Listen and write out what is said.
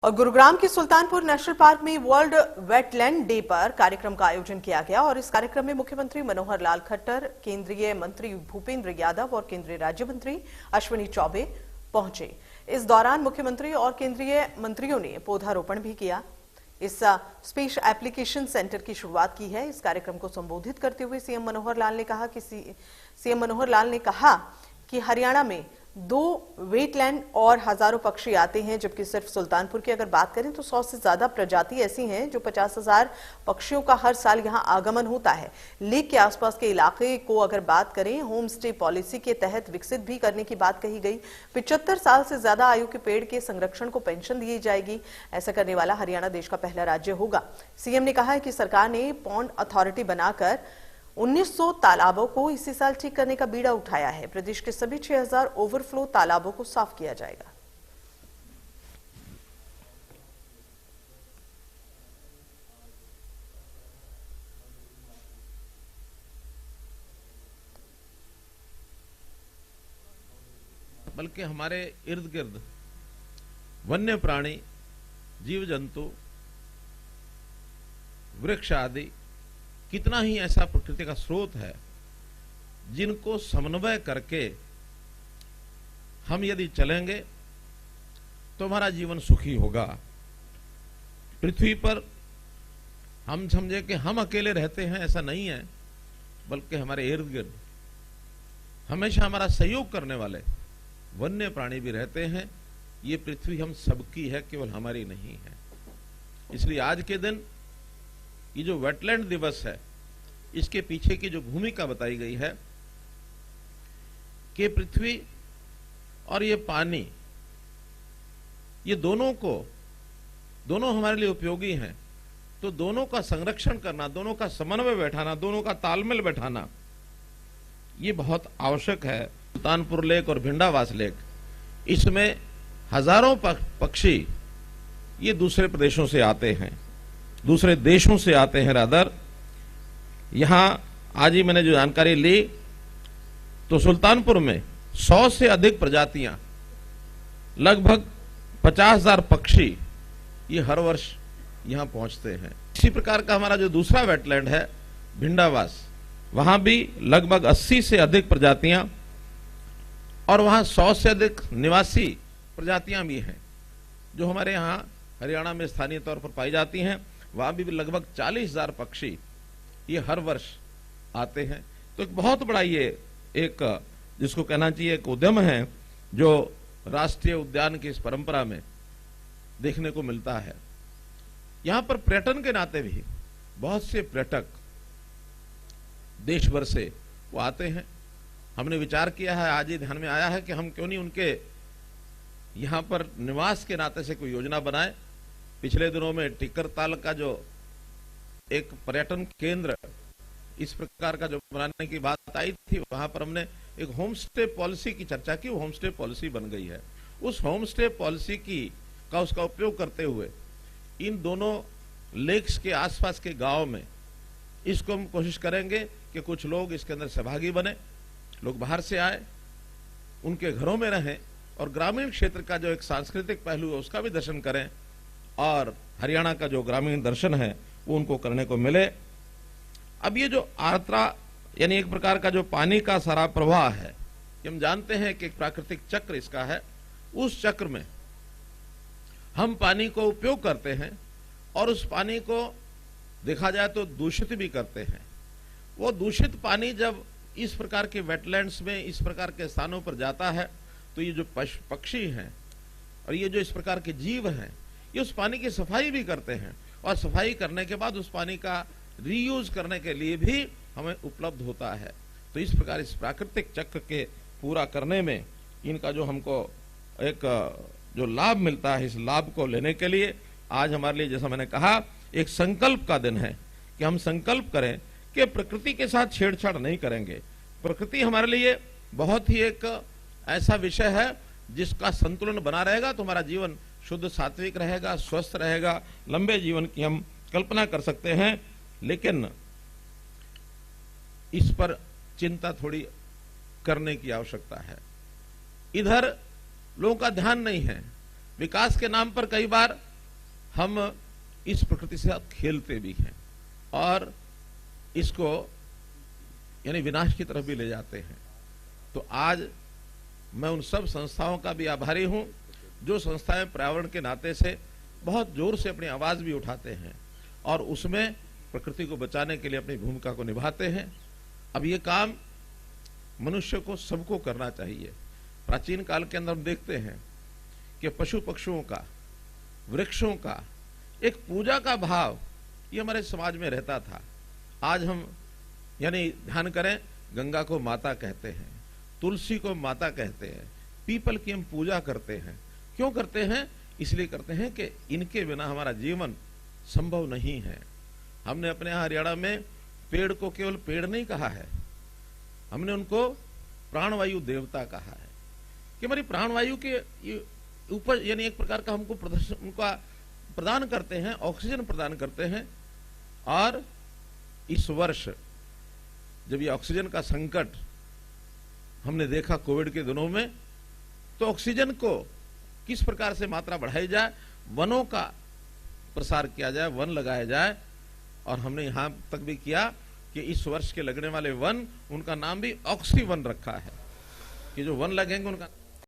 और गुरुग्राम के Sultanpur national park में वर्ल्ड वेटलैंड डे पर कार्यक्रम का आयोजन किया गया और इस कार्यक्रम में मुख्यमंत्री मनोहर लाल खट्टर, केंद्रीय मंत्री भूपेंद्र यादव और केंद्रीय राज्य मंत्री अश्विनी चौबे पहुंचे। इस दौरान मुख्यमंत्री और केंद्रीय मंत्रियों ने पौधारोपण भी किया। इस स्पेस एप्लीकेशन सेंटर की शुरुआत की है। इस कार्यक्रम को संबोधित करते हुए सीएम मनोहर लाल ने कहा कि हरियाणा में 2 वेटलैंड और हजारों पक्षी आते हैं, जबकि सिर्फ सुल्तानपुर की अगर बात करें तो 100 से ज्यादा प्रजाति ऐसी हैं जो 50,000 पक्षियों का हर साल यहां आगमन होता है। लेक के आसपास के इलाके को अगर बात करें, होम स्टे पॉलिसी के तहत विकसित भी करने की बात कही गई। 75 साल से ज्यादा आयु के पेड़ के संरक्षण को पेंशन दी जाएगी। ऐसा करने वाला हरियाणा देश का पहला राज्य होगा। सीएम ने कहा है कि सरकार ने पॉन्ड अथॉरिटी बनाकर 1900 तालाबों को इसी साल ठीक करने का बीड़ा उठाया है। प्रदेश के सभी 6000 ओवरफ्लो तालाबों को साफ किया जाएगा। बल्कि हमारे इर्द गिर्द वन्य प्राणी, जीव जंतु, वृक्ष आदि कितना ही ऐसा प्रकृति का स्रोत है जिनको समन्वय करके हम यदि चलेंगे तो हमारा जीवन सुखी होगा। पृथ्वी पर हम समझे कि हम अकेले रहते हैं, ऐसा नहीं है, बल्कि हमारे इर्द गिर्द हमेशा हमारा सहयोग करने वाले वन्य प्राणी भी रहते हैं। ये पृथ्वी हम सबकी है, केवल हमारी नहीं है। इसलिए आज के दिन ये जो वेटलैंड दिवस है, इसके पीछे की जो भूमिका बताई गई है कि पृथ्वी और ये पानी, ये दोनों हमारे लिए उपयोगी हैं, तो दोनों का संरक्षण करना, दोनों का समन्वय बैठाना, दोनों का तालमेल बैठाना, ये बहुत आवश्यक है। सुल्तानपुर लेक और भिंडावास लेक, इसमें हजारों पक्षी ये दूसरे प्रदेशों से आते हैं, दूसरे देशों से आते हैं। रादर यहां आज ही मैंने जो जानकारी ली तो सुल्तानपुर में 100 से अधिक प्रजातियां, लगभग 50,000 पक्षी ये हर वर्ष यहां पहुंचते हैं। इसी प्रकार का हमारा जो दूसरा वेटलैंड है भिंडावास, वहां भी लगभग 80 से अधिक प्रजातियां और वहां 100 से अधिक निवासी प्रजातियां भी हैं जो हमारे यहां हरियाणा में स्थानीय तौर पर पाई जाती हैं। वहां भी लगभग 40,000 पक्षी ये हर वर्ष आते हैं। तो एक बहुत बड़ा ये एक जिसको कहना चाहिए एक उद्यम है जो राष्ट्रीय उद्यान की इस परंपरा में देखने को मिलता है। यहां पर पर्यटन के नाते भी बहुत से पर्यटक देश भर से वो आते हैं। हमने विचार किया है, आज ही ध्यान में आया है कि हम क्यों नहीं उनके यहां पर निवास के नाते से कोई योजना बनाए। पिछले दिनों में टिक्करताल का जो एक पर्यटन केंद्र इस प्रकार का जो बनाने की बात आई थी, वहां पर हमने एक होम स्टे पॉलिसी की चर्चा की। वो होम स्टे पॉलिसी बन गई है। उस होम स्टे पॉलिसी का उसका उपयोग करते हुए इन दोनों लेक्स के आसपास के गांव में इसको हम कोशिश करेंगे कि कुछ लोग इसके अंदर सहभागी बने, लोग बाहर से आए, उनके घरों में रहें और ग्रामीण क्षेत्र का जो एक सांस्कृतिक पहलू है उसका भी दर्शन करें और हरियाणा का जो ग्रामीण दर्शन है वो उनको करने को मिले। अब ये जो आर्द्रा यानी एक प्रकार का जो पानी का सारा प्रवाह है, हम जानते हैं कि एक प्राकृतिक चक्र इसका है। उस चक्र में हम पानी को उपयोग करते हैं और उस पानी को देखा जाए तो दूषित भी करते हैं। वो दूषित पानी जब इस प्रकार के वेटलैंड्स में, इस प्रकार के स्थानों पर जाता है, तो ये जो पक्षी हैं और ये जो इस प्रकार के जीव हैं, ये उस पानी की सफाई भी करते हैं और सफाई करने के बाद उस पानी का रीयूज करने के लिए भी हमें उपलब्ध होता है। तो इस प्रकार इस प्राकृतिक चक्र के पूरा करने में इनका जो हमको एक जो लाभ मिलता है, इस लाभ को लेने के लिए आज हमारे लिए, जैसा मैंने कहा, एक संकल्प का दिन है कि हम संकल्प करें कि प्रकृति के साथ छेड़छाड़ नहीं करेंगे। प्रकृति हमारे लिए बहुत ही एक ऐसा विषय है जिसका संतुलन बना रहेगा तो हमारा जीवन शुद्ध सात्विक रहेगा, स्वस्थ रहेगा, लंबे जीवन की हम कल्पना कर सकते हैं। लेकिन इस पर चिंता थोड़ी करने की आवश्यकता है। इधर लोगों का ध्यान नहीं है। विकास के नाम पर कई बार हम इस प्रकृति से साथ खेलते भी हैं और इसको यानी विनाश की तरफ भी ले जाते हैं। तो आज मैं उन सब संस्थाओं का भी आभारी हूं जो संस्थाएं पर्यावरण के नाते से बहुत जोर से अपनी आवाज भी उठाते हैं और उसमें प्रकृति को बचाने के लिए अपनी भूमिका को निभाते हैं। अब ये काम मनुष्य को सबको करना चाहिए। प्राचीन काल के अंदर हम देखते हैं कि पशु पक्षियों का, वृक्षों का एक पूजा का भाव ये हमारे समाज में रहता था। आज हम यानी ध्यान करें, गंगा को माता कहते हैं, तुलसी को माता कहते हैं, पीपल की हम पूजा करते हैं। क्यों करते हैं? इसलिए करते हैं कि इनके बिना हमारा जीवन संभव नहीं है। हमने अपने यहाँ हरियाणा में पेड़ को केवल पेड़ नहीं कहा है, हमने उनको प्राणवायु देवता कहा है कि हमारी प्राणवायु के ऊपर यानी एक प्रकार का हमको उनका प्रदान करते हैं, ऑक्सीजन प्रदान करते हैं। और इस वर्ष जब ये ऑक्सीजन का संकट हमने देखा कोविड के दिनों में, तो ऑक्सीजन को किस प्रकार से मात्रा बढ़ाई जाए, वनों का प्रसार किया जाए, वन लगाया जाए। और हमने यहां तक भी किया कि इस वर्ष के लगने वाले वन, उनका नाम भी ऑक्सी वन रखा है कि जो वन लगेंगे उनका